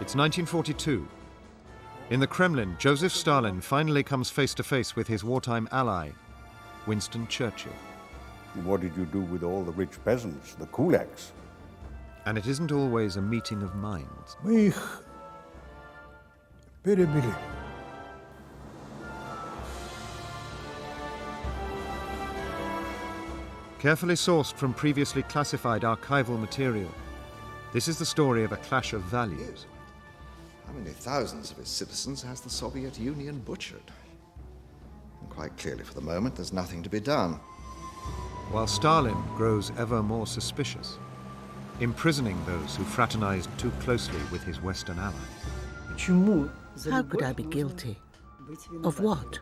It's 1942. In the Kremlin, Joseph Stalin finally comes face to face with his wartime ally, Winston Churchill. What did you do with all the rich peasants, the kulaks? And it isn't always a meeting of minds. Мы их перебили. Carefully sourced from previously classified archival material, this is the story of a clash of values. How many thousands of its citizens has the Soviet Union butchered? And quite clearly, for the moment, there's nothing to be done. While Stalin grows ever more suspicious, imprisoning those who fraternized too closely with his Western allies. How could I be guilty? Of what?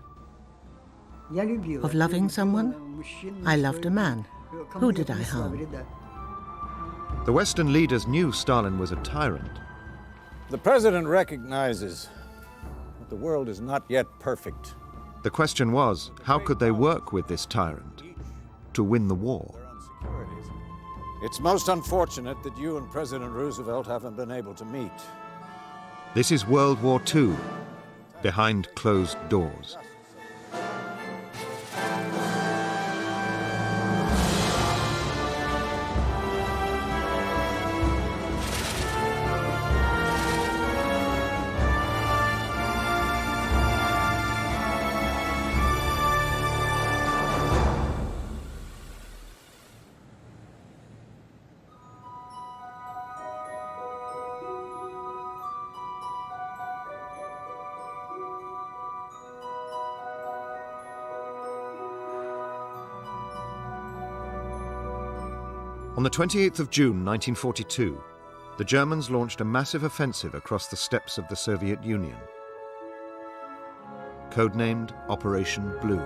Of loving someone? I loved a man. Who did I harm? The Western leaders knew Stalin was a tyrant. The president recognizes that the world is not yet perfect. The question was, how could they work with this tyrant to win the war? It's most unfortunate that you and President Roosevelt haven't been able to meet. This is World War II, behind closed doors. On the 28th of June 1942, the Germans launched a massive offensive across the steppes of the Soviet Union, codenamed Operation Blue.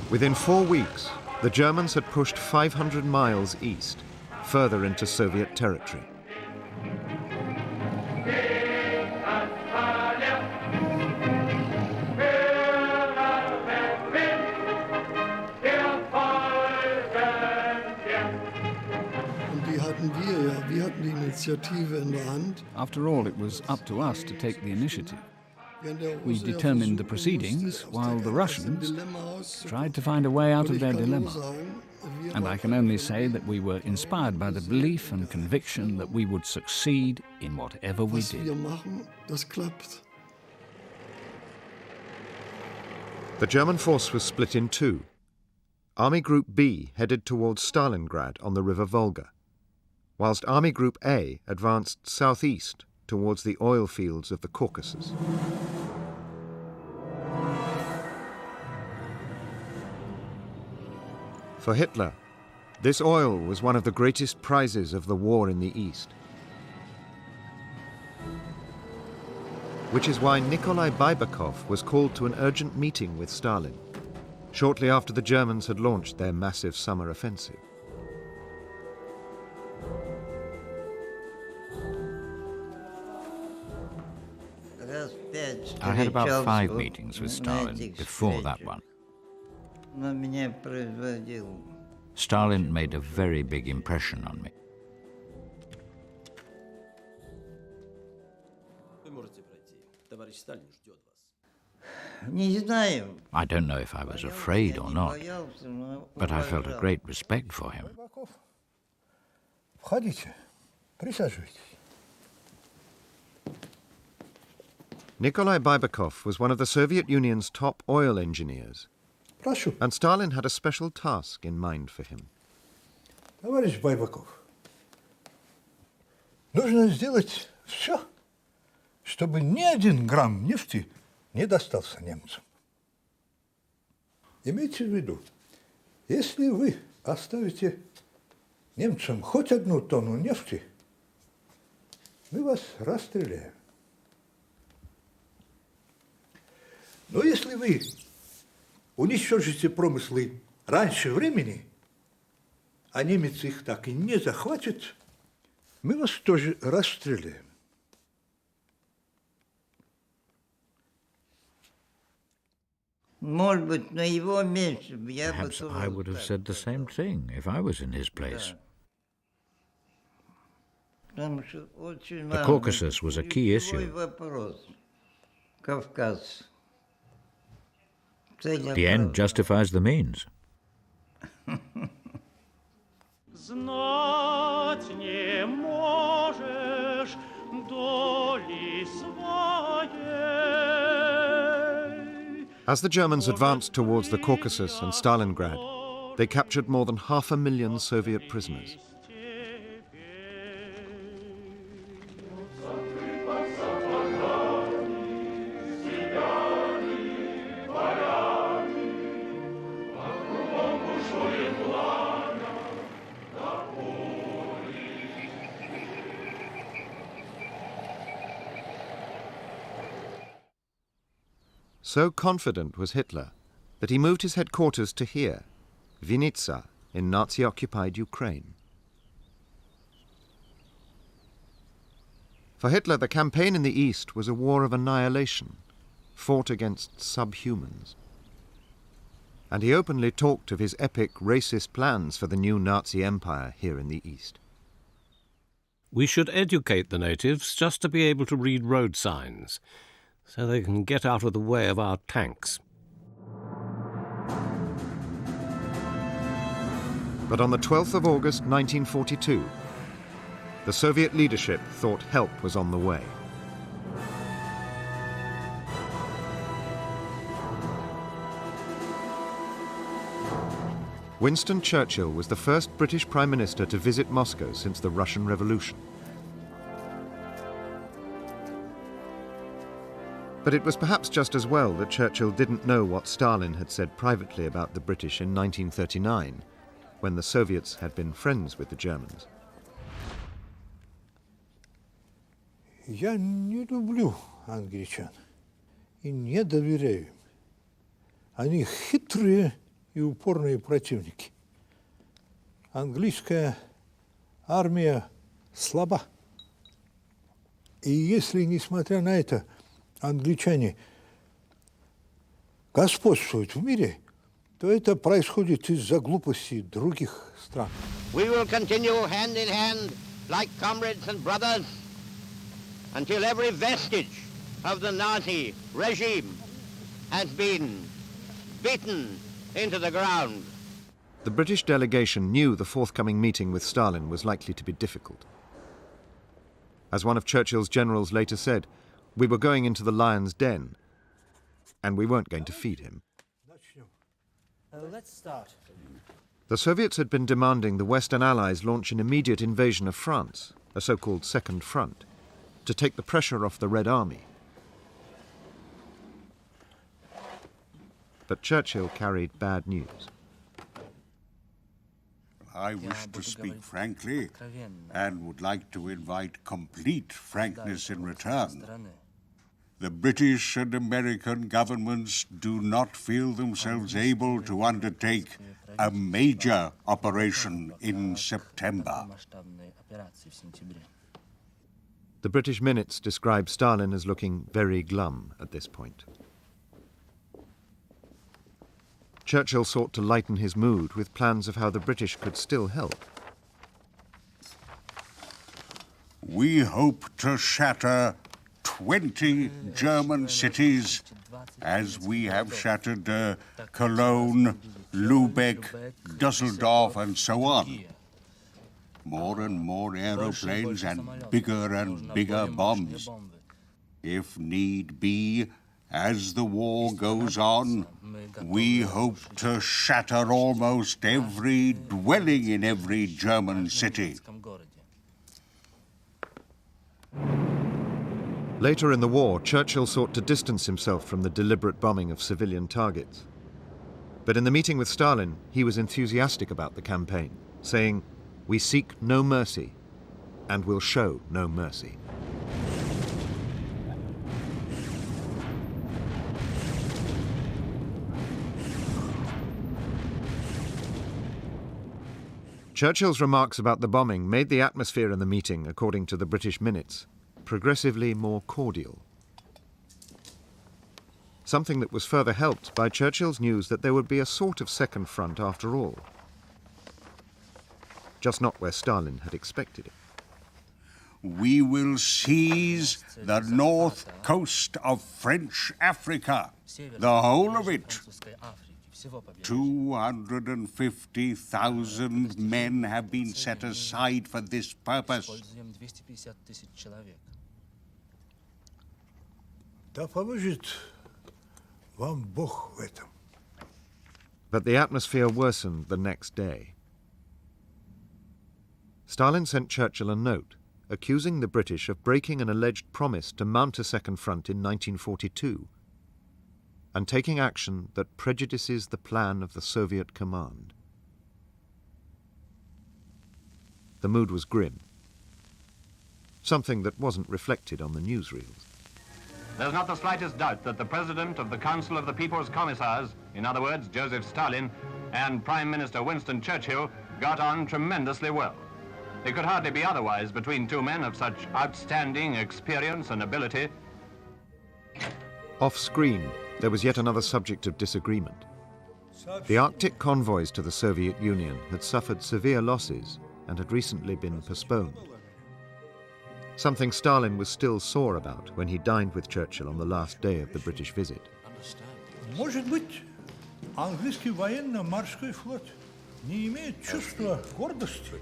Within 4 weeks, the Germans had pushed 500 miles east, further into Soviet territory. After all, it was up to us to take the initiative. We determined the proceedings, while the Russians tried to find a way out of their dilemma. And I can only say that we were inspired by the belief and conviction that we would succeed in whatever we did. The German force was split in two. Army Group B headed towards Stalingrad on the River Volga, whilst Army Group A advanced southeast towards the oil fields of the Caucasus. For Hitler, this oil was one of the greatest prizes of the war in the East. Which is why Nikolai Baibakov was called to an urgent meeting with Stalin, shortly after the Germans had launched their massive summer offensive. I had about 5 meetings with Stalin before that one. Stalin made a very big impression on me. I don't know if I was afraid or not, but I felt a great respect for him. Nikolai Baibakov was one of the Soviet Union's top oil engineers, and Stalin had a special task in mind for him. Товарищ Байбаков, нужно сделать все, чтобы ни 1 грамм нефти не достался немцам. Имейте в виду, если вы оставите немцам хоть 1 тонну нефти, мы вас расстреляем. Но если вы уничтожите промыслы раньше времени, а немец их так и не захватит, мы вас тоже расстреляем. Perhaps I would have said the same thing if I was in his place. The Caucasus was a key issue. The end justifies the means. As the Germans advanced towards the Caucasus and Stalingrad, they captured more than 500,000 Soviet prisoners. So confident was Hitler that he moved his headquarters to here, Vinnytsia, in Nazi-occupied Ukraine. For Hitler, the campaign in the East was a war of annihilation, fought against subhumans. And he openly talked of his epic racist plans for the new Nazi empire here in the East. We should educate the natives just to be able to read road signs, so they can get out of the way of our tanks. But on the 12th of August 1942, the Soviet leadership thought help was on the way. Winston Churchill was the first British Prime Minister to visit Moscow since the Russian Revolution. But it was perhaps just as well that Churchill didn't know what Stalin had said privately about the British in 1939, when the Soviets had been friends with the Germans. Я не люблю англичан и не доверяю им. Они хитрые и упорные противники. Английская армия слаба. И если, несмотря на это, англичане господствуют в мире, то это происходит из-за глупости других стран. We will continue hand in hand like comrades and brothers until every vestige of the Nazi regime has been beaten into the ground. The British delegation knew the forthcoming meeting with Stalin was likely to be difficult. As one of Churchill's generals later said, we were going into the lion's den, and we weren't going to feed him. Let's start. The Soviets had been demanding the Western Allies launch an immediate invasion of France, a so-called Second Front, to take the pressure off the Red Army. But Churchill carried bad news. I wish to speak frankly and would like to invite complete frankness in return. The British and American governments do not feel themselves able to undertake a major operation in September. The British minutes describe Stalin as looking very glum at this point. Churchill sought to lighten his mood with plans of how the British could still help. We hope to shatter 20 German cities, as we have shattered Cologne, Lübeck, Dusseldorf, and so on. More and more aeroplanes and bigger bombs. If need be, as the war goes on, we hope to shatter almost every dwelling in every German city. Later in the war, Churchill sought to distance himself from the deliberate bombing of civilian targets. But in the meeting with Stalin, he was enthusiastic about the campaign, saying, "We seek no mercy, and will show no mercy." Churchill's remarks about the bombing made the atmosphere in the meeting, according to the British minutes, progressively more cordial. something that was further helped by Churchill's news that there would be a sort of second front after all. Just not where Stalin had expected it. We will seize the north coast of French Africa, the whole of it. 250,000 men have been set aside for this purpose. Да поможет вам Бог в этом. But the atmosphere worsened the next day. Stalin sent Churchill a note accusing the British of breaking an alleged promise to mount a second front in 1942 and taking action that prejudices the plan of the Soviet command. The mood was grim, something that wasn't reflected on the newsreels. There's not the slightest doubt that the President of the Council of the People's Commissars, in other words, Joseph Stalin, and Prime Minister Winston Churchill got on tremendously well. It could hardly be otherwise between two men of such outstanding experience and ability. Off-screen, there was yet another subject of disagreement. The Arctic convoys to the Soviet Union had suffered severe losses and had recently been postponed. Something Stalin was still sore about when he dined with Churchill on the last day of the British visit. Может быть, английский военно-морской флот не имеет чувства гордости?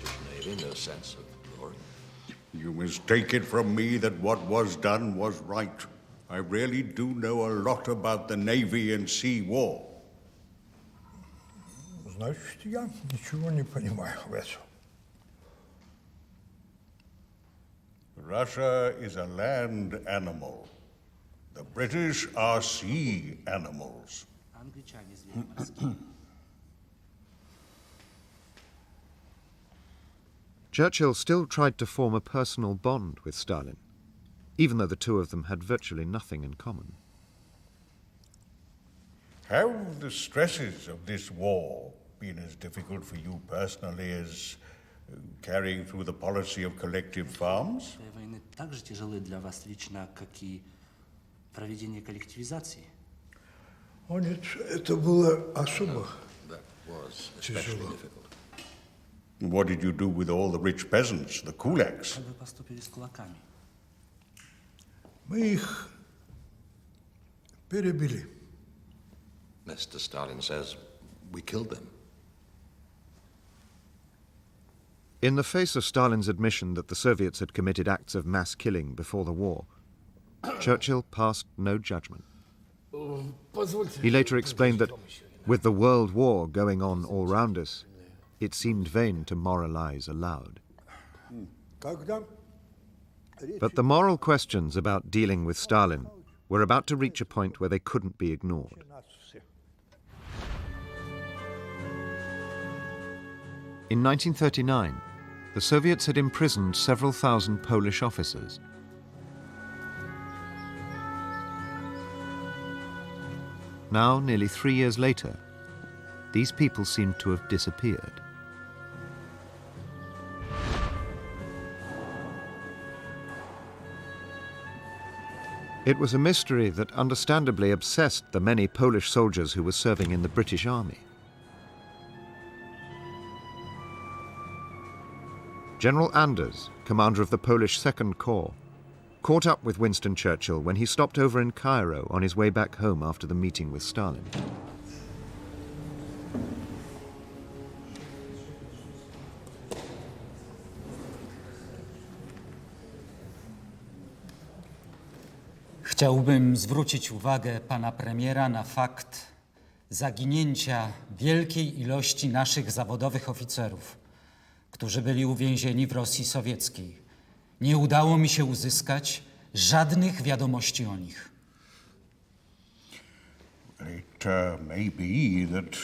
You mistake it from me that what was done was right. I really do know a lot about the Navy and Sea War. Значит, я ничего не понимаю в этом. Russia is a land animal. The British are sea animals. Churchill still tried to form a personal bond with Stalin, even though the two of them had virtually nothing in common. Have the stresses of this war been as difficult for you personally as carrying through the policy of collective farms? Войны так же тяжелы для вас лично, как и проведение коллективизации. О нет, это было особо тяжело. What did you do with all the rich peasants, the kulaks? Как вы поступили с кулаками? Мы их перебили. Mr. Stalin says we killed them. In the face of Stalin's admission that the Soviets had committed acts of mass killing before the war, Churchill passed no judgment. He later explained that, with the World War going on all round us, it seemed vain to moralize aloud. But the moral questions about dealing with Stalin were about to reach a point where they couldn't be ignored. In 1939, the Soviets had imprisoned several thousand Polish officers. Now, nearly 3 years later, these people seemed to have disappeared. It was a mystery that understandably obsessed the many Polish soldiers who were serving in the British Army. General Anders, commander of the Polish Second Corps, caught up with Winston Churchill when he stopped over in Cairo on his way back home after the meeting with Stalin. Chciałbym zwrócić uwagę pana premiera na fakt zaginięcia wielkiej ilości naszych zawodowych oficerów, którzy byli uwięzieni w Rosji Sowieckiej. Nie udało mi się uzyskać żadnych wiadomości o nich. It may be that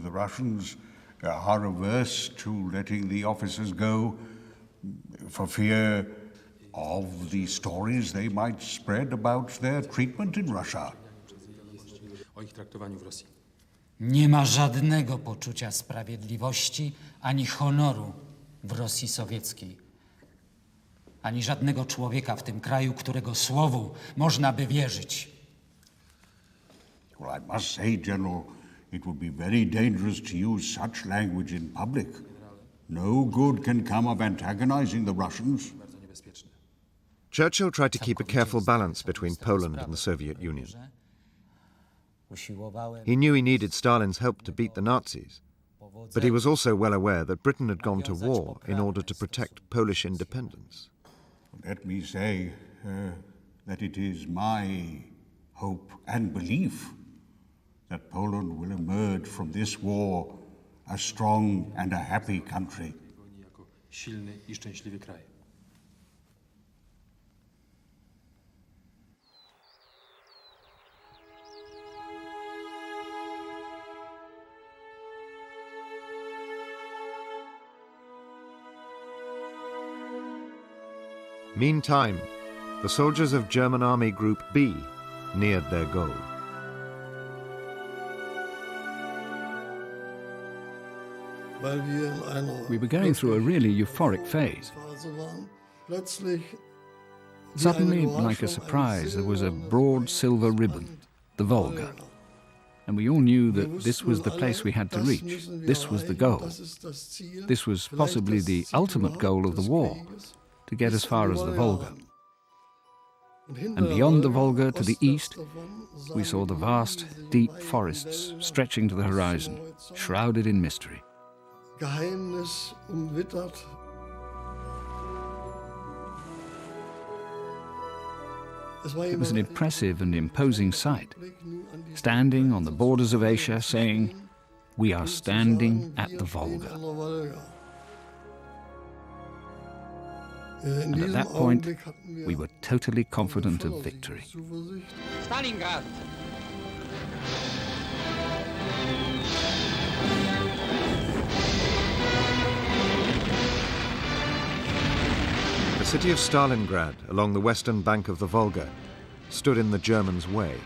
the Russians are averse to letting the officers go for fear of the stories they might spread about their treatment in Russia. Nie ma żadnego poczucia sprawiedliwości ani honoru w Rosji Sowieckiej. Ani żadnego człowieka w tym kraju, którego słowu można by wierzyć. Well, I must say, General, it would be very dangerous to use such language in public. No good can come of antagonizing the Russians. Churchill tried to keep a careful balance between Poland and the Soviet Union. He knew he needed Stalin's help to beat the Nazis, but he was also well aware that Britain had gone to war in order to protect Polish independence. Let me say that it is my hope and belief that Poland will emerge from this war a strong and a happy country. Meantime, the soldiers of German Army Group B neared their goal. We were going through a really euphoric phase. Suddenly, like a surprise, there was a broad silver ribbon, the Volga. And we all knew that this was the place we had to reach. This was the goal. This was possibly the ultimate goal of the war, to get as far as the Volga. And beyond the Volga, to the east, we saw the vast, deep forests stretching to the horizon, shrouded in mystery. Geheimnis umwittert. It was an impressive and imposing sight, standing on the borders of Asia, saying, "We are standing at the Volga." And at that point, we were totally confident of victory. Stalingrad! The city of Stalingrad, along the western bank of the Volga, stood in the Germans' way.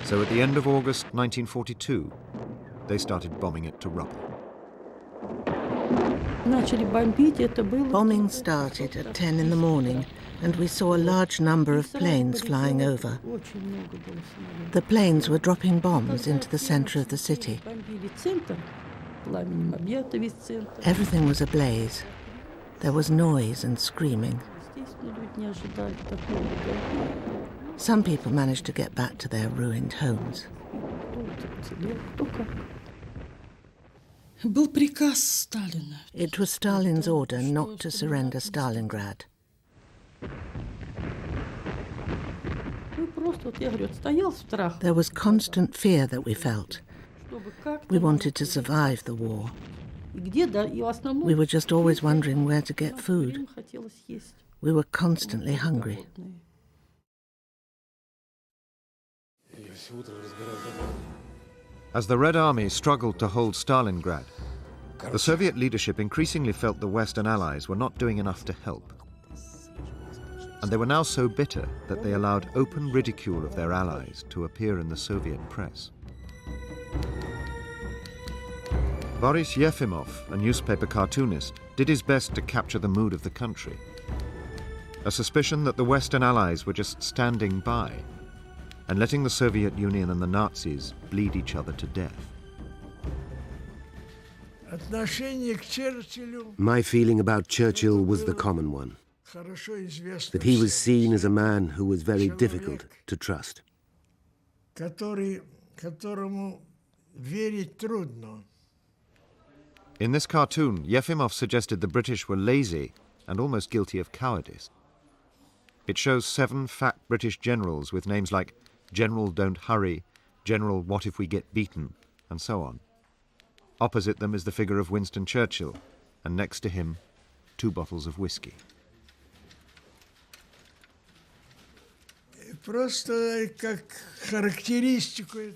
So at the end of August 1942, they started bombing it to rubble. Bombing started at 10 in the morning, and we saw a large number of planes flying over. The planes were dropping bombs into the center of the city. Everything was ablaze. There was noise and screaming. Some people managed to get back to their ruined homes. It was Stalin's order not to surrender Stalingrad. There was constant fear that we felt. We wanted to survive the war. We were just always wondering where to get food. We were constantly hungry. As the Red Army struggled to hold Stalingrad, the Soviet leadership increasingly felt the Western Allies were not doing enough to help. And they were now so bitter that they allowed open ridicule of their allies to appear in the Soviet press. Boris Yefimov, a newspaper cartoonist, did his best to capture the mood of the country. A suspicion that the Western Allies were just standing by and letting the Soviet Union and the Nazis bleed each other to death. My feeling about Churchill was the common one, that he was seen as a man who was very difficult to trust. In this cartoon, Yefimov suggested the British were lazy and almost guilty of cowardice. It shows 7 fat British generals with names like General Don't Hurry, General What If We Get Beaten, and so on. Opposite them is the figure of Winston Churchill, and next to him, 2 bottles of whiskey.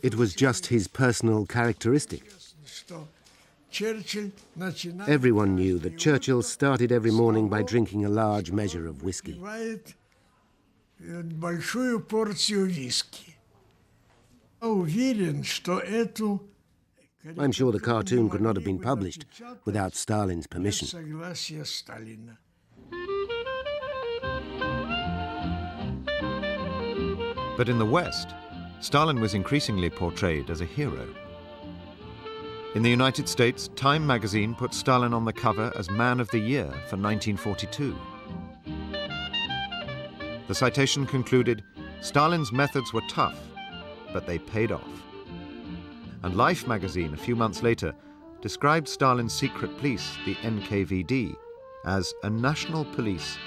It was just his personal characteristic. Everyone knew that Churchill started every morning by drinking a large measure of whiskey. I'm sure the cartoon could not have been published without Stalin's permission. But in the West, Stalin was increasingly portrayed as a hero. In the United States, Time magazine put Stalin on the cover as Man of the Year for 1942. The citation concluded, Stalin's methods were tough, but they paid off. And Life magazine, a few months later, described Stalin's secret police, the NKVD, as a national police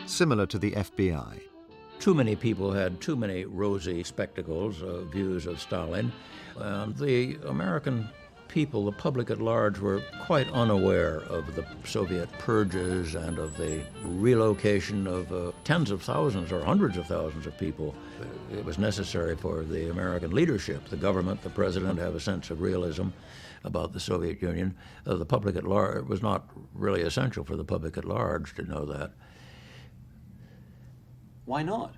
similar to the FBI. Too many people had too many rosy spectacles, views of Stalin, and the American people, the public at large, were quite unaware of the Soviet purges and of the relocation of tens of thousands or hundreds of thousands of people. It was necessary for the American leadership, the government, the president, to have a sense of realism about the Soviet Union. The public at large, it was not really essential for the public at large to know that. Why not?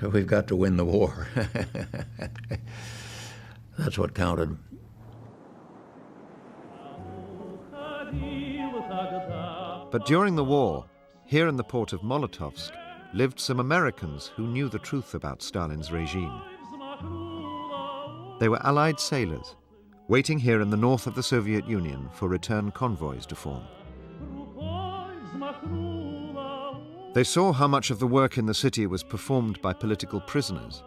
We've got to win the war. That's what counted. But during the war, here in the port of Molotovsk, lived some Americans who knew the truth about Stalin's regime. They were Allied sailors, waiting here in the north of the Soviet Union for return convoys to form. They saw how much of the work in the city was performed by political prisoners,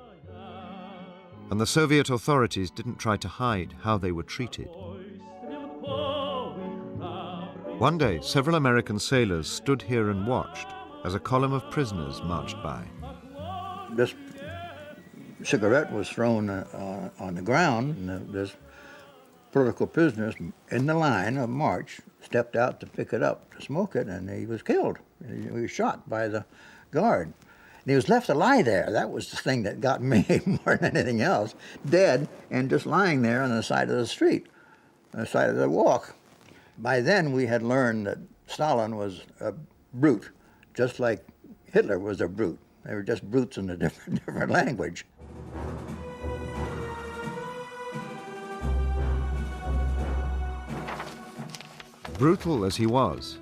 and the Soviet authorities didn't try to hide how they were treated. One day, several American sailors stood here and watched as a column of prisoners marched by. This cigarette was thrown on the ground, and this political prisoners in the line of march stepped out to pick it up, to smoke it, and he was killed. He was shot by the guard. And he was left to lie there. That was the thing that got me more than anything else. Dead and just lying there on the side of the street, on the side of the walk. By then we had learned that Stalin was a brute, just like Hitler was a brute. They were just brutes in a different language. Brutal as he was,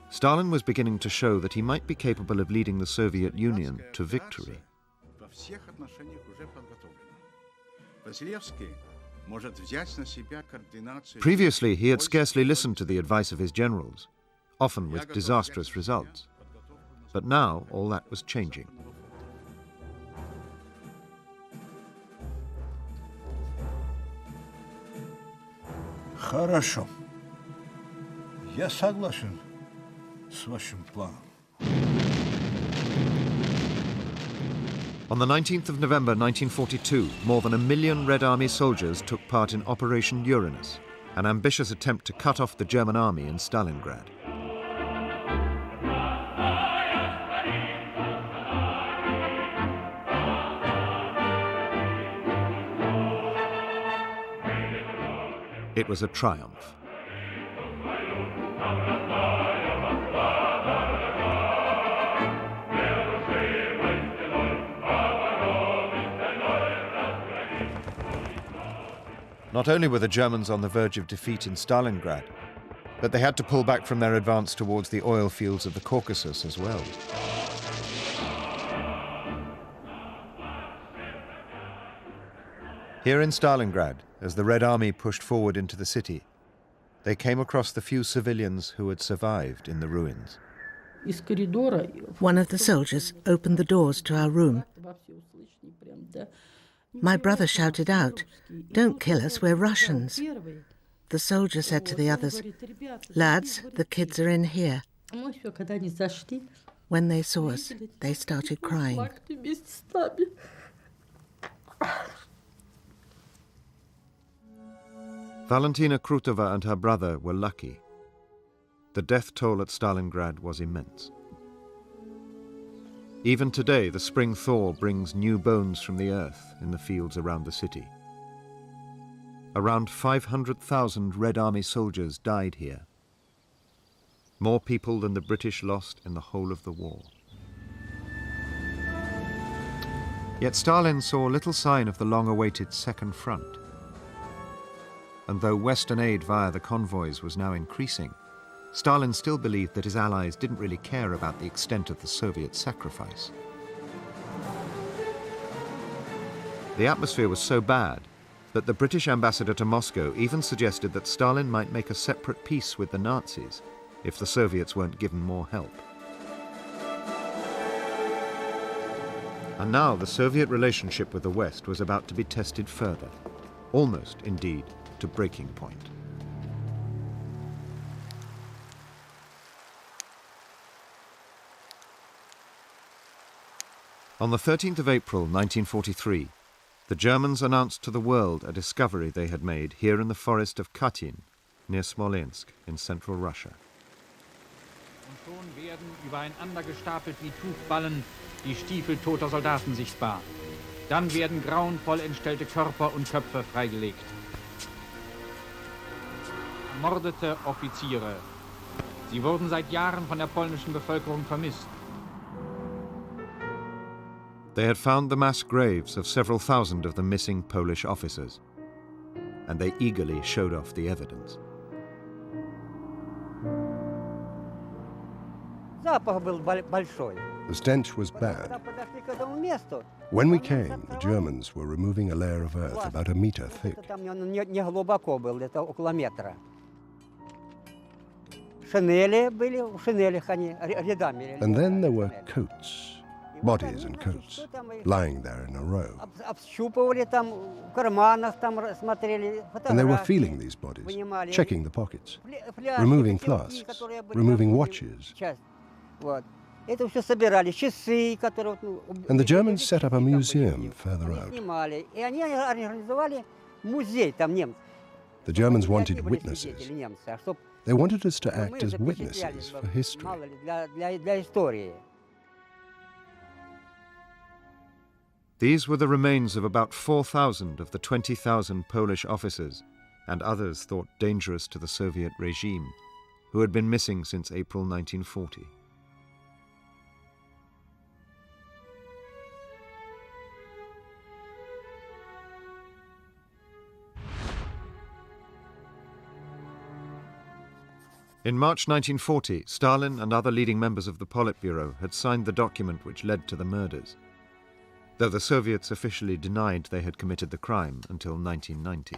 Stalin was beginning to show that he might be capable of leading the Soviet Union to victory. Previously, he had scarcely listened to the advice of his generals, often with disastrous results. But now all that was changing. Хорошо. Я согласен с вашим планом. On the 19th of November 1942, more than 1 million Red Army soldiers took part in Operation Uranus, an ambitious attempt to cut off the German army in Stalingrad. It was a triumph. Not only were the Germans on the verge of defeat in Stalingrad, but they had to pull back from their advance towards the oil fields of the Caucasus as well. Here in Stalingrad, as the Red Army pushed forward into the city, they came across the few civilians who had survived in the ruins. One of the soldiers opened the doors to our room. My brother shouted out, "Don't kill us, we're Russians." The soldier said to the others, "Lads, the kids are in here." When they saw us, they started crying. Valentina Krutova and her brother were lucky. The death toll at Stalingrad was immense. Even today, the spring thaw brings new bones from the earth in the fields around the city. Around 500,000 Red Army soldiers died here. More people than the British lost in the whole of the war. Yet Stalin saw little sign of the long-awaited Second Front. and though Western aid via the convoys was now increasing, Stalin still believed that his allies didn't really care about the extent of the Soviet sacrifice. The atmosphere was so bad that the British ambassador to Moscow even suggested that Stalin might make a separate peace with the Nazis if the Soviets weren't given more help. And now the Soviet relationship with the West was about to be tested further, almost, indeed, to breaking point. On the 13th of April 1943, the Germans announced to the world a discovery they had made here in the forest of Katyn, near Smolensk in central Russia. Und schon werden übereinander gestapelt wie Tuchballen die Stiefel toter Soldaten sichtbar. Dann werden grauenvoll entstellte Körper und Köpfe freigelegt. Ermordete Offiziere. Sie wurden seit Jahren von der polnischen Bevölkerung vermisst. They had found the mass graves of several thousand of the missing Polish officers, and they eagerly showed off the evidence. The stench was bad. When we came, the Germans were removing a layer of earth about a meter thick. And then there were coats, bodies and coats, lying there in a row. And they were feeling these bodies, checking the pockets, removing flasks, removing watches. And the Germans set up a museum further out. The Germans wanted witnesses. They wanted us to act as witnesses for history. These were the remains of about 4,000 of the 20,000 Polish officers and others thought dangerous to the Soviet regime, who had been missing since April 1940. In March 1940, Stalin and other leading members of the Politburo had signed the document which led to the murders, though the Soviets officially denied they had committed the crime until 1990.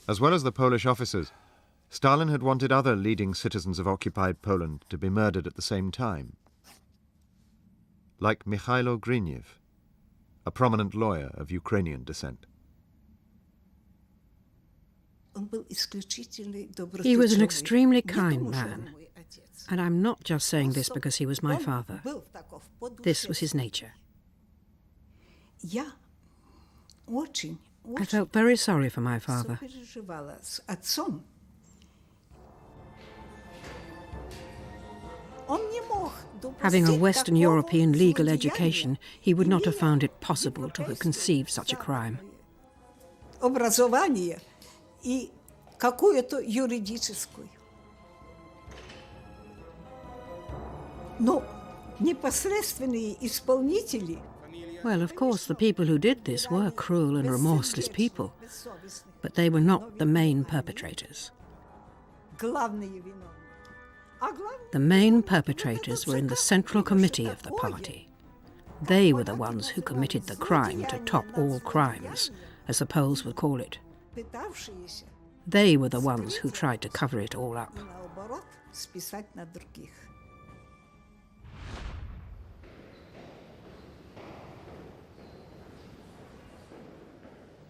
As well as the Polish officers, Stalin had wanted other leading citizens of occupied Poland to be murdered at the same time, like Mikhailo Griniev, a prominent lawyer of Ukrainian descent. He was an extremely kind man, and I'm not just saying this because he was my father. This was his nature. I felt very sorry for my father. Having a Western European legal education, he would not have found it possible to have conceived such a crime. И какую-то юридическую. Но непосредственные исполнители. Well, of course, the people who did this were cruel and remorseless people, but they were not the main perpetrators. The main perpetrators were in the Central Committee of the party. They were the ones who committed the crime to top all crimes, as the Poles would call it. They were the ones who tried to cover it all up.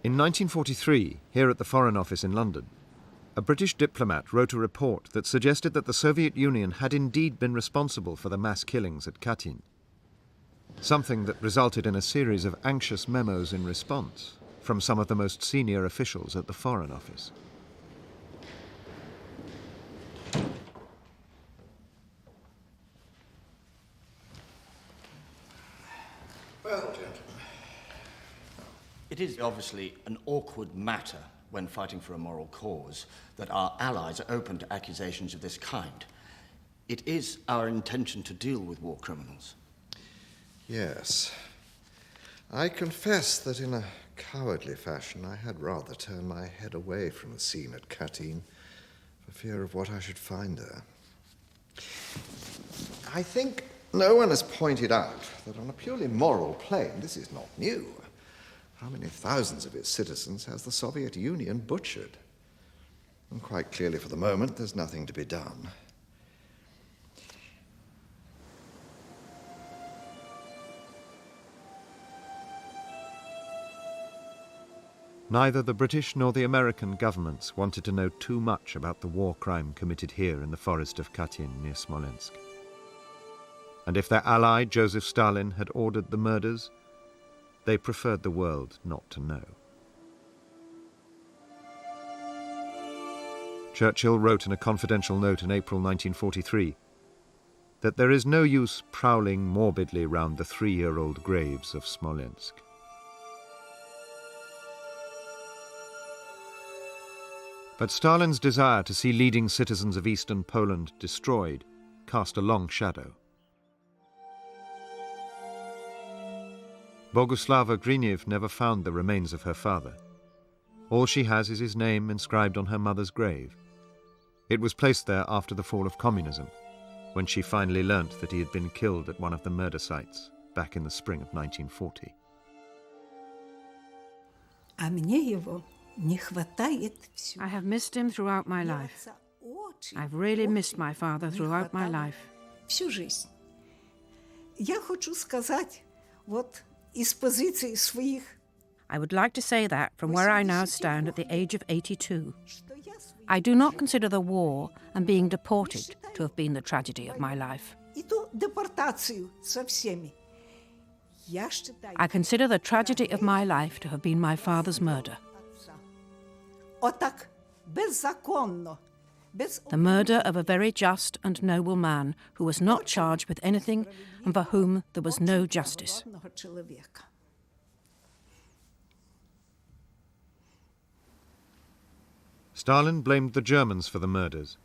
In 1943, here at the Foreign Office in London, a British diplomat wrote a report that suggested that the Soviet Union had indeed been responsible for the mass killings at Katyn, something that resulted in a series of anxious memos in response from some of the most senior officials at the Foreign Office. Well, gentlemen, it is obviously an awkward matter when fighting for a moral cause that our allies are open to accusations of this kind. It is our intention to deal with war criminals. Yes. I confess that in a cowardly fashion I had rather turn my head away from the scene at Katyn for fear of what I should find there. I think no one has pointed out that on a purely moral plane this is not new. How many thousands of its citizens has the Soviet Union butchered? And quite clearly for the moment there's nothing to be done. Neither the British nor the American governments wanted to know too much about the war crime committed here in the forest of Katyn near Smolensk. And if their ally, Joseph Stalin, had ordered the murders, they preferred the world not to know. Churchill wrote in a confidential note in April 1943 that there is no use prowling morbidly round the 3-year-old graves of Smolensk. But Stalin's desire to see leading citizens of eastern Poland destroyed cast a long shadow. Boguslava Griniev never found the remains of her father. All she has is his name inscribed on her mother's grave. It was placed there after the fall of communism, when she finally learnt that he had been killed at one of the murder sites back in the spring of 1940. I have missed him throughout my life. I've really missed my father throughout my life. I would like to say that from where I now stand at the age of 82, I do not consider the war and being deported to have been the tragedy of my life. I consider the tragedy of my life to have been my father's murder. The murder of a very just and noble man who was not charged with anything and for whom there was no justice. Stalin blamed the Germans for the murders,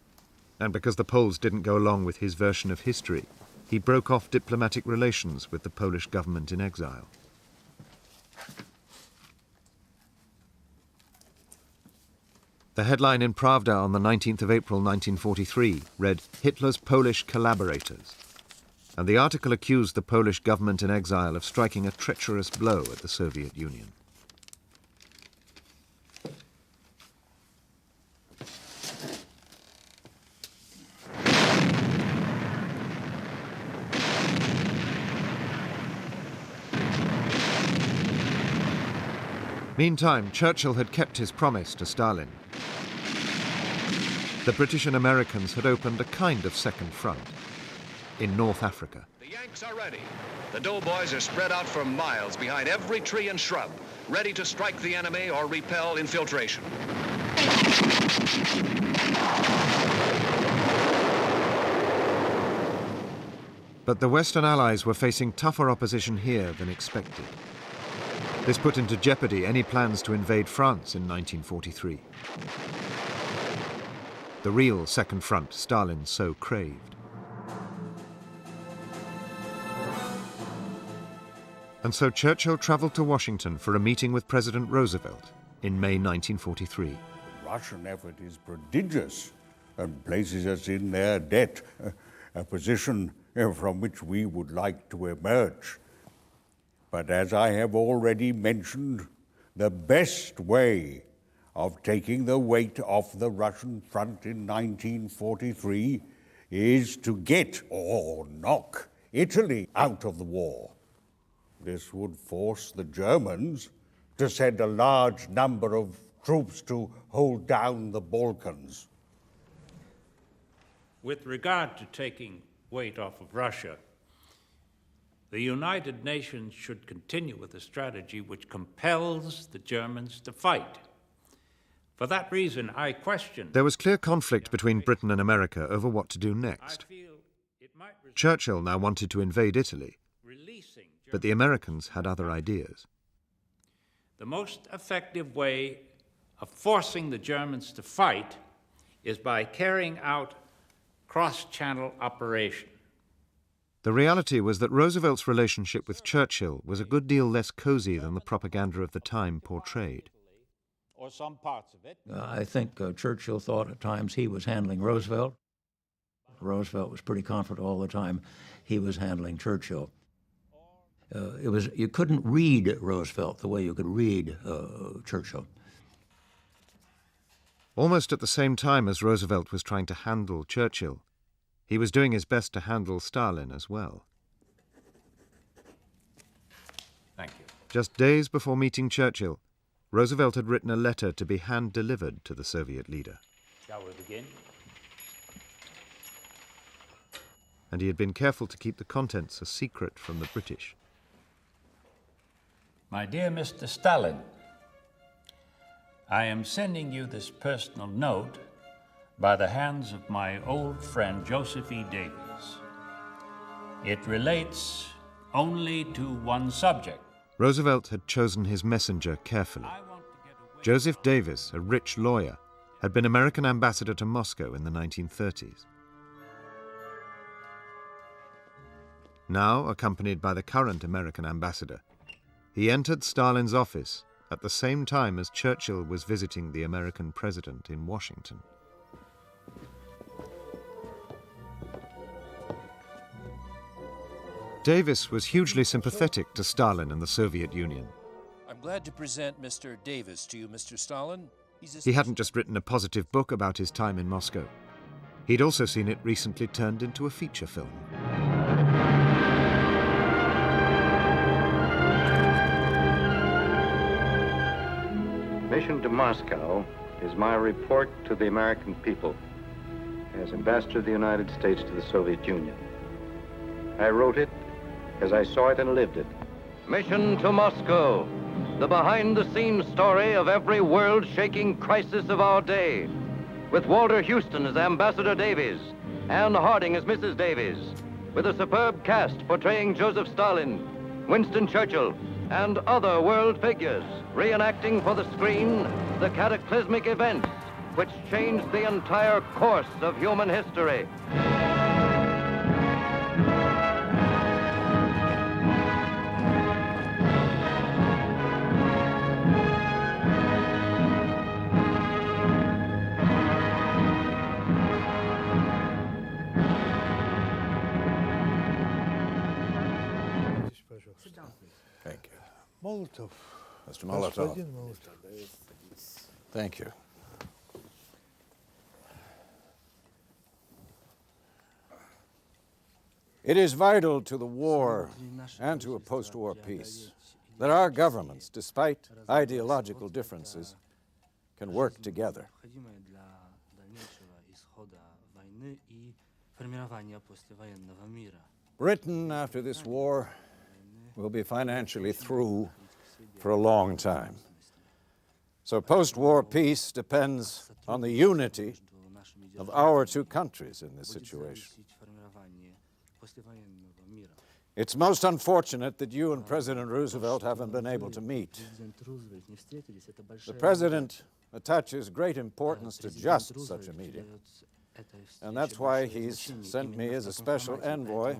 and because the Poles didn't go along with his version of history, he broke off diplomatic relations with the Polish government in exile. The headline in Pravda on the 19th of April 1943 read, "Hitler's Polish Collaborators," and the article accused the Polish government in exile of striking a treacherous blow at the Soviet Union. Meantime, Churchill had kept his promise to Stalin. The British and Americans had opened a kind of second front in North Africa. The Yanks are ready. The doughboys are spread out for miles behind every tree and shrub, ready to strike the enemy or repel infiltration. But the Western Allies were facing tougher opposition here than expected. This put into jeopardy any plans to invade France in 1943. The real second front Stalin so craved. And so Churchill travelled to Washington for a meeting with President Roosevelt in May 1943. The Russian effort is prodigious and places us in their debt, a position from which we would like to emerge. But as I have already mentioned, the best way of taking the weight off the Russian front in 1943 is to get or knock Italy out of the war. This would force the Germans to send a large number of troops to hold down the Balkans. With regard to taking weight off of Russia, the United Nations should continue with a strategy which compels the Germans to fight. For that reason, I question... There was clear conflict between Britain and America over what to do next. Churchill now wanted to invade Italy, but the Americans had other ideas. The most effective way of forcing the Germans to fight is by carrying out cross-channel operation. The reality was that Roosevelt's relationship with Churchill was a good deal less cozy than the propaganda of the time portrayed. Or some parts of it. I think Churchill thought at times he was handling Roosevelt. Roosevelt was pretty confident all the time he was handling Churchill. You couldn't read Roosevelt the way you could read Churchill. Almost at the same time as Roosevelt was trying to handle Churchill, he was doing his best to handle Stalin as well. Thank you. Just days before meeting Churchill, Roosevelt had written a letter to be hand-delivered to the Soviet leader. Shall we begin? And he had been careful to keep the contents a secret from the British. My dear Mr. Stalin, I am sending you this personal note by the hands of my old friend Joseph E. Davis. It relates only to one subject. Roosevelt had chosen his messenger carefully. Joseph Davis, a rich lawyer, had been American ambassador to Moscow in the 1930s. Now, accompanied by the current American ambassador, he entered Stalin's office at the same time as Churchill was visiting the American president in Washington. Davis was hugely sympathetic to Stalin and the Soviet Union. I'm glad to present Mr. Davis to you, Mr. Stalin. He hadn't just written a positive book about his time in Moscow. He'd also seen it recently turned into a feature film. Mission to Moscow is my report to the American people as Ambassador of the United States to the Soviet Union. I wrote it as I saw it and lived it. Mission to Moscow, the behind-the-scenes story of every world-shaking crisis of our day, with Walter Houston as Ambassador Davies, Anne Harding as Mrs. Davies, with a superb cast portraying Joseph Stalin, Winston Churchill, and other world figures, reenacting for the screen the cataclysmic events which changed the entire course of human history. Thank you. Molotov. Mr. Molotov. Thank you. It is vital to the war and to a post-war peace that our governments, despite ideological differences, can work together. Britain, after this war, will be financially through for a long time. So post-war peace depends on the unity of our two countries in this situation. It's most unfortunate that you and President Roosevelt haven't been able to meet. The President attaches great importance to just such a meeting, and that's why he's sent me as a special envoy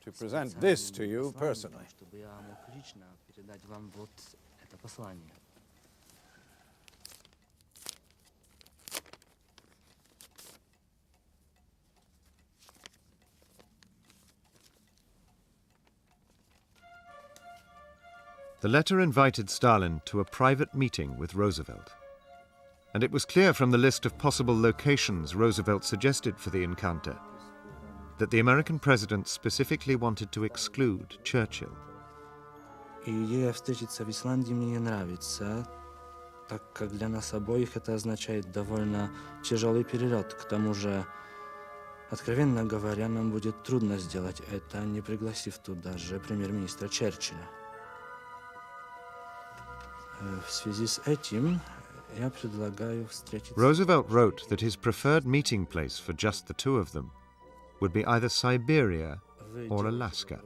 to present this to you personally. The letter invited Stalin to a private meeting with Roosevelt. And it was clear from the list of possible locations Roosevelt suggested for the encounter that the American president specifically wanted to exclude Churchill. Идея встретиться в Исландии мне не нравится, так как для нас обоих это означает довольно тяжелый перелет. К тому же, откровенно говоря, нам будет трудно сделать это, не пригласив туда же премьер-министра Черчилля. В связи с этим я предлагаю встретиться... Roosevelt wrote that his preferred meeting place for just the two of them would be either Siberia or Alaska.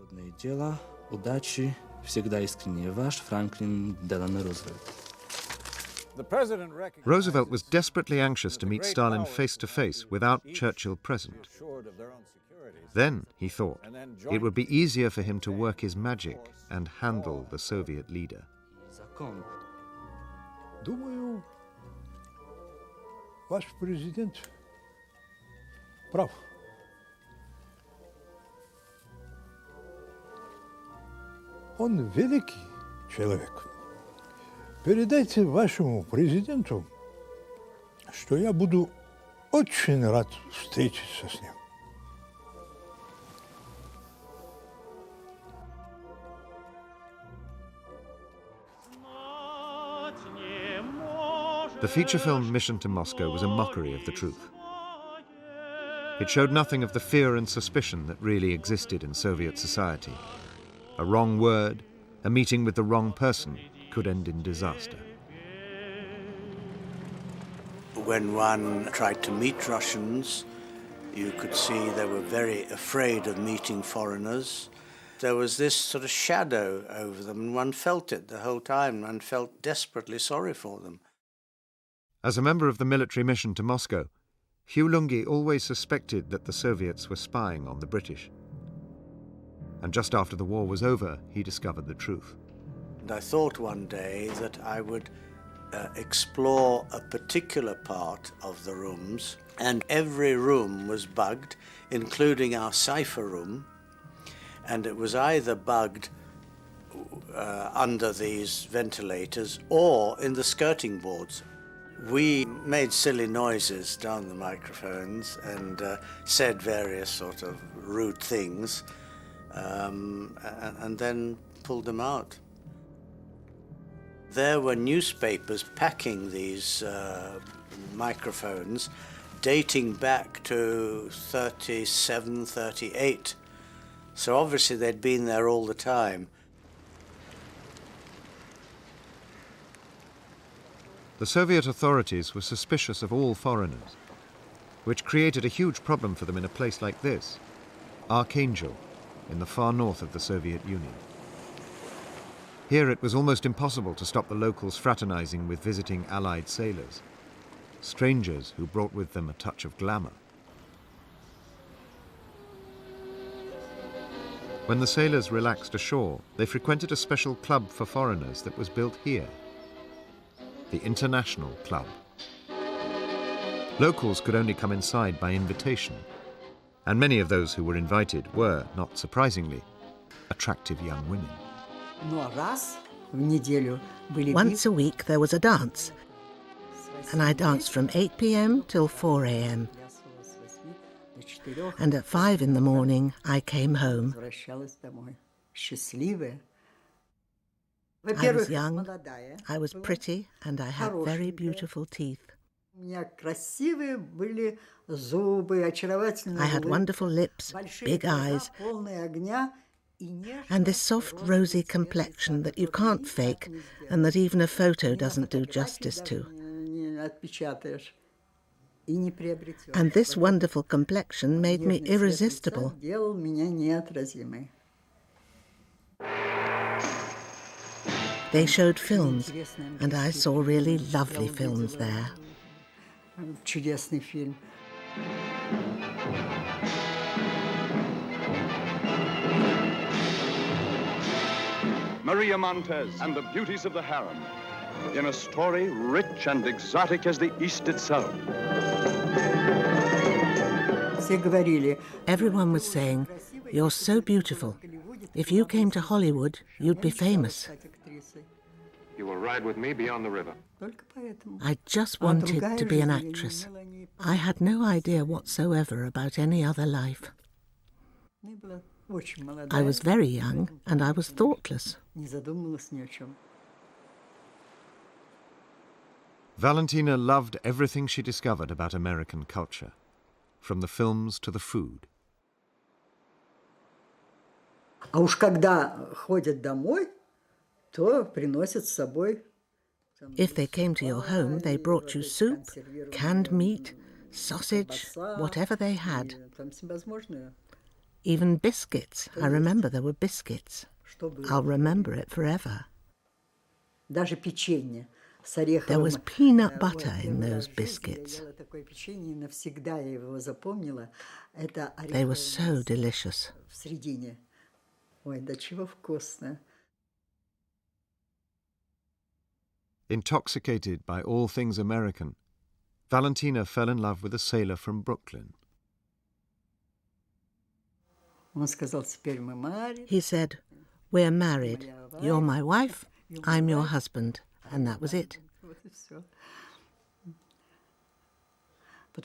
Удачи, всегда искренне ваш Франклин Делано Рузвельт. Roosevelt was desperately anxious to meet Stalin face to face without Churchill present. Then, he thought, it would be easier for him to work his magic and handle the Soviet leader. Думаю, ваш президент прав. Он великий человек. Передайте вашему президенту, что я буду очень рад встретиться с ним. The feature film Mission to Moscow was a mockery of the truth. It showed nothing of the fear and suspicion that really existed in Soviet society. A wrong word, a meeting with the wrong person, could end in disaster. When one tried to meet Russians, you could see they were very afraid of meeting foreigners. There was this sort of shadow over them, and one felt it the whole time. One felt desperately sorry for them. As a member of the military mission to Moscow, Hugh Lungi always suspected that the Soviets were spying on the British. And just after the war was over, he discovered the truth. And I thought one day that I would explore a particular part of the rooms, and every room was bugged, including our cipher room, and it was either bugged under these ventilators or in the skirting boards. We made silly noises down the microphones and said various sort of rude things, and then pulled them out. There were newspapers packing these microphones dating back to 37, 38. So obviously they'd been there all the time. The Soviet authorities were suspicious of all foreigners, which created a huge problem for them in a place like this, Archangel, in the far north of the Soviet Union. Here it was almost impossible to stop the locals fraternizing with visiting Allied sailors, strangers who brought with them a touch of glamour. When the sailors relaxed ashore, they frequented a special club for foreigners that was built here, the International Club. Locals could only come inside by invitation, and many of those who were invited were, not surprisingly, attractive young women. Once a week there was a dance, and I danced from 8 p.m. till 4 a.m. And at 5 in the morning I came home. I was young, I was pretty, and I had very beautiful teeth. I had wonderful lips, big eyes, and this soft, rosy complexion that you can't fake and that even a photo doesn't do justice to. And this wonderful complexion made me irresistible. They showed films, and I saw really lovely films there. Maria Montez and the beauties of the harem, in a story rich and exotic as the East itself. Everyone was saying, "You're so beautiful. If you came to Hollywood, you'd be famous." You will ride with me beyond the river. I just wanted to be an actress. I had no idea whatsoever about any other life. I was very young and I was thoughtless. Valentina loved everything she discovered about American culture, from the films to the food. А уж когда ходят домой, то приносят с собой. If they came to your home, they brought you soup, canned meat, sausage, whatever they had. Even biscuits. I remember there were biscuits. I'll remember it forever. Даже печенье There was peanut butter in those biscuits. They were so delicious. Intoxicated by all things American, Valentina fell in love with a sailor from Brooklyn. He said, "We're married. You're my wife, I'm your husband." And that was it.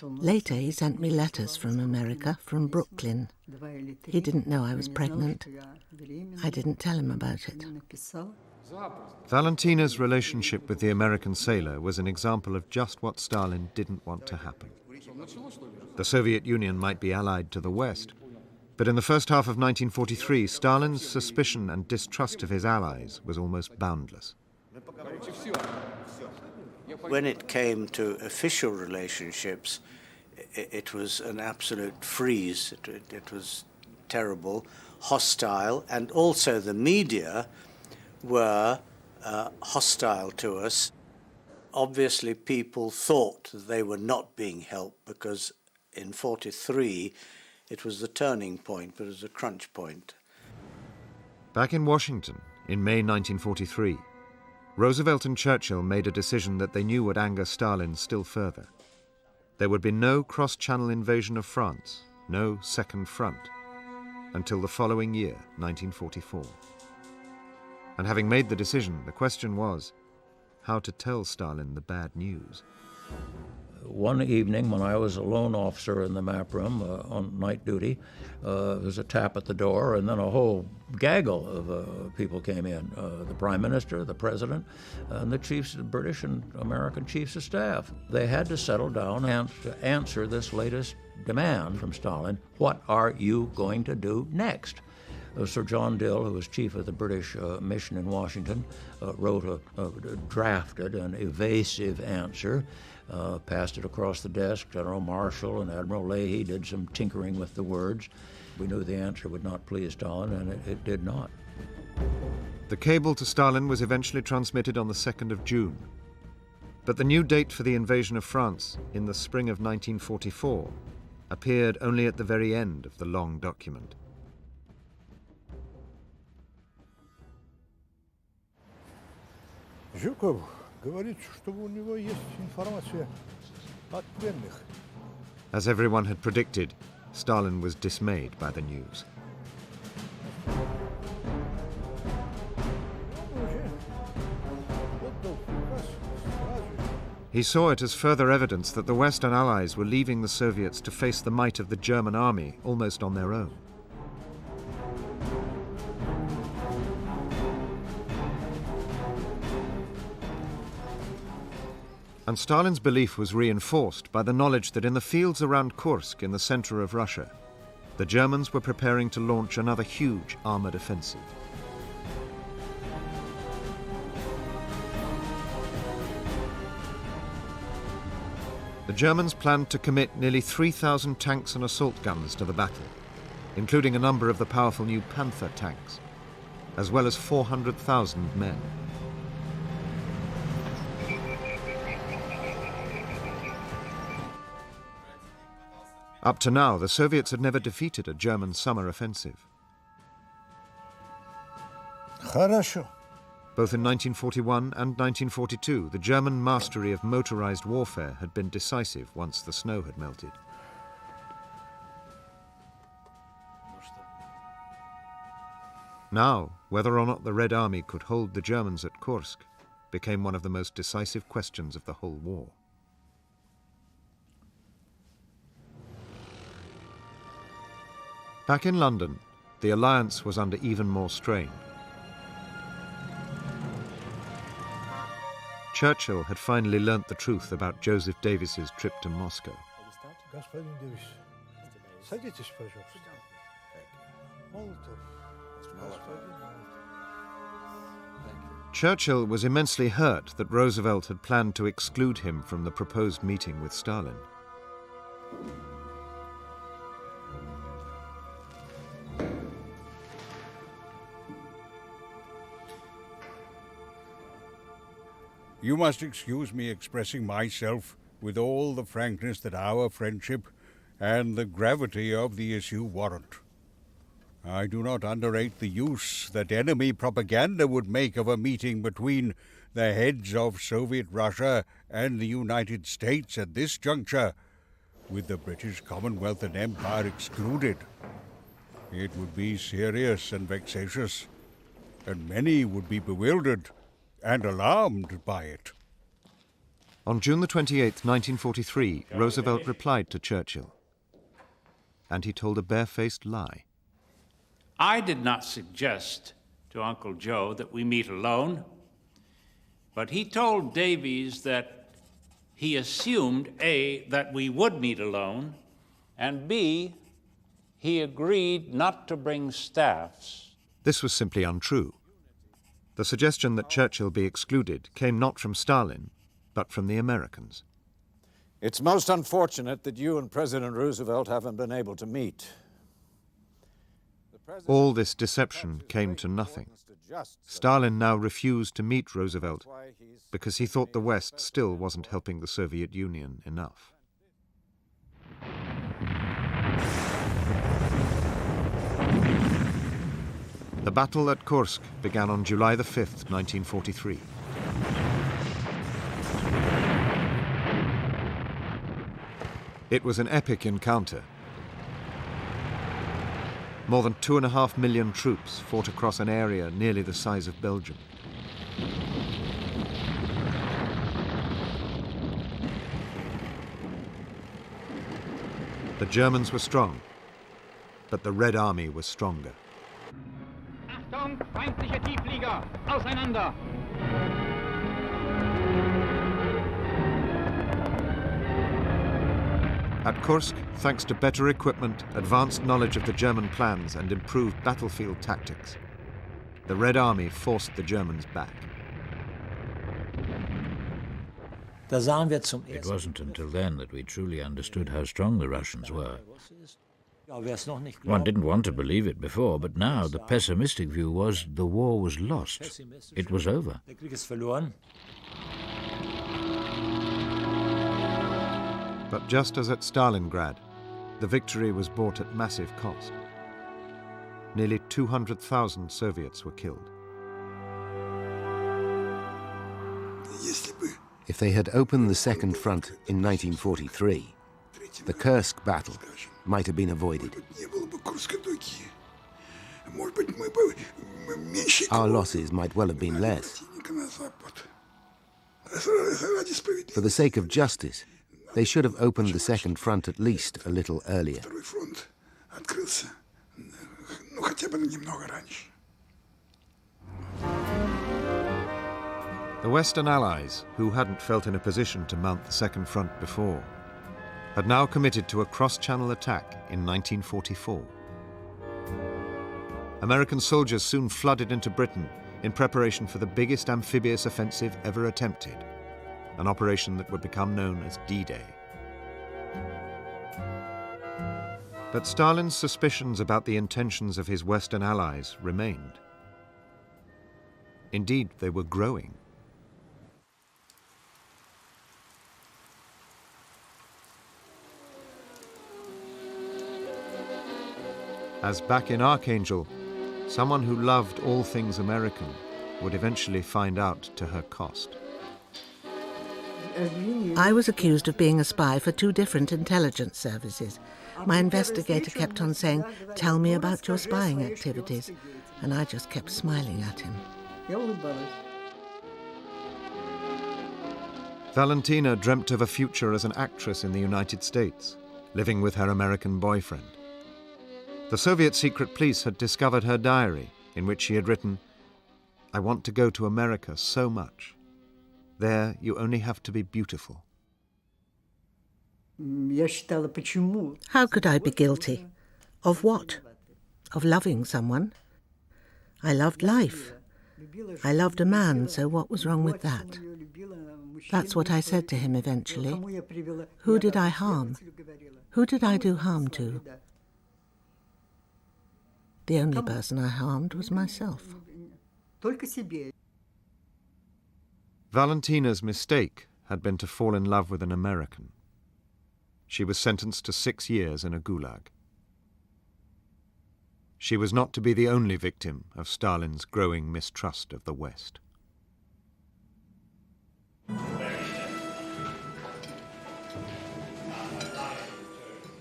Later, he sent me letters from America, from Brooklyn. He didn't know I was pregnant. I didn't tell him about it. Valentina's relationship with the American sailor was an example of just what Stalin didn't want to happen. The Soviet Union might be allied to the West, but in the first half of 1943, Stalin's suspicion and distrust of his allies was almost boundless. When it came to official relationships, it was an absolute freeze. It was terrible, hostile, and also the media were hostile to us. Obviously, people thought that they were not being helped because in 1943 it was the turning point, but it was a crunch point. Back in Washington, in May 1943, Roosevelt and Churchill made a decision that they knew would anger Stalin still further. There would be no cross-channel invasion of France, no second front, until the following year, 1944. And having made the decision, the question was how to tell Stalin the bad news. One evening when I was a lone officer in the map room on night duty, there was a tap at the door, and then a whole gaggle of people came in. The Prime Minister, the President, and the chiefs, the British and American chiefs of staff. They had to settle down and to answer this latest demand from Stalin. What are you going to do next? Sir John Dill, who was chief of the British mission in Washington, wrote drafted an evasive answer, passed it across the desk. General Marshall and Admiral Leahy did some tinkering with the words. We knew the answer would not please Stalin, and it did not. The cable to Stalin was eventually transmitted on the 2nd of June. But the new date for the invasion of France, in the spring of 1944, appeared only at the very end of the long document. Жуков говорит, что у него есть информация от пленных. As everyone had predicted, Stalin was dismayed by the news. He saw it as further evidence that the Western Allies were leaving the Soviets to face the might of the German army almost on their own. And Stalin's belief was reinforced by the knowledge that in the fields around Kursk in the center of Russia, the Germans were preparing to launch another huge armored offensive. The Germans planned to commit nearly 3,000 tanks and assault guns to the battle, including a number of the powerful new Panther tanks, as well as 400,000 men. Up to now, the Soviets had never defeated a German summer offensive. Хорошо. Both in 1941 and 1942, the German mastery of motorized warfare had been decisive once the snow had melted. Now, whether or not the Red Army could hold the Germans at Kursk became one of the most decisive questions of the whole war. Back in London, the alliance was under even more strain. Churchill had finally learnt the truth about Joseph Davis's trip to Moscow. Господин Дэвис, садитесь, пожалуйста. Молотов. Churchill was immensely hurt that Roosevelt had planned to exclude him from the proposed meeting with Stalin. You must excuse me expressing myself with all the frankness that our friendship and the gravity of the issue warrant. I do not underrate the use that enemy propaganda would make of a meeting between the heads of Soviet Russia and the United States at this juncture, with the British Commonwealth and Empire excluded. It would be serious and vexatious, and many would be bewildered and alarmed by it. On June the 28th, 1943, Roosevelt replied to Churchill, and he told a barefaced lie. I did not suggest to Uncle Joe that we meet alone, but he told Davies that he assumed, A, that we would meet alone, and B, he agreed not to bring staffs. This was simply untrue. The suggestion that Churchill be excluded came not from Stalin, but from the Americans. It's most unfortunate that you and President Roosevelt haven't been able to meet. All this deception came to nothing. Stalin now refused to meet Roosevelt because he thought the West still wasn't helping the Soviet Union enough. The battle at Kursk began on July the 5th, 1943. It was an epic encounter. More than 2.5 million troops fought across an area nearly the size of Belgium. The Germans were strong, but the Red Army was stronger. Achtung, feindliche Tiefflieger, auseinander! At Kursk, thanks to better equipment, advanced knowledge of the German plans and improved battlefield tactics, the Red Army forced the Germans back. It wasn't until then that we truly understood how strong the Russians were. One didn't want to believe it before, but now the pessimistic view was the war was lost. It was over. But just as at Stalingrad, the victory was bought at massive cost. Nearly 200,000 Soviets were killed. If they had opened the Second Front in 1943, the Kursk battle might have been avoided. Our losses might well have been less. For the sake of justice, they should have opened the Second Front at least a little earlier. The Western Allies, who hadn't felt in a position to mount the Second Front before, had now committed to a cross-channel attack in 1944. American soldiers soon flooded into Britain in preparation for the biggest amphibious offensive ever attempted, an operation that would become known as D-Day. But Stalin's suspicions about the intentions of his Western allies remained. Indeed, they were growing. As back in Archangel, someone who loved all things American would eventually find out to her cost. I was accused of being a spy for 2 different intelligence services. My investigator kept on saying, "Tell me about your spying activities," and I just kept smiling at him. Valentina dreamt of a future as an actress in the United States, living with her American boyfriend. The Soviet secret police had discovered her diary, in which she had written, "I want to go to America so much. There, you only have to be beautiful." How could I be guilty? Of what? Of loving someone? I loved life. I loved a man, so what was wrong with that? That's what I said to him eventually. Who did I harm? Who did I do harm to? The only person I harmed was myself. Valentina's mistake had been to fall in love with an American. She was sentenced to 6 years in a gulag. She was not to be the only victim of Stalin's growing mistrust of the West.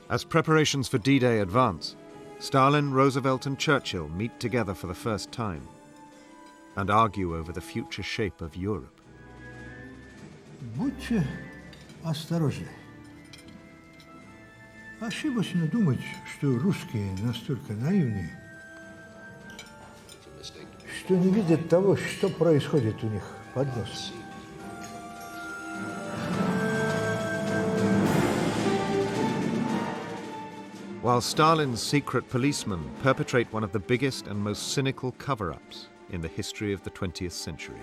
As preparations for D-Day advance, Stalin, Roosevelt and Churchill meet together for the first time and argue over the future shape of Europe. Будьте осторожны. Ошибочно думать, что русские настолько наивны, что не видят того, что происходит у них под носом. While Stalin's secret policemen perpetrate one of the biggest and most cynical cover-ups in the history of the 20th century.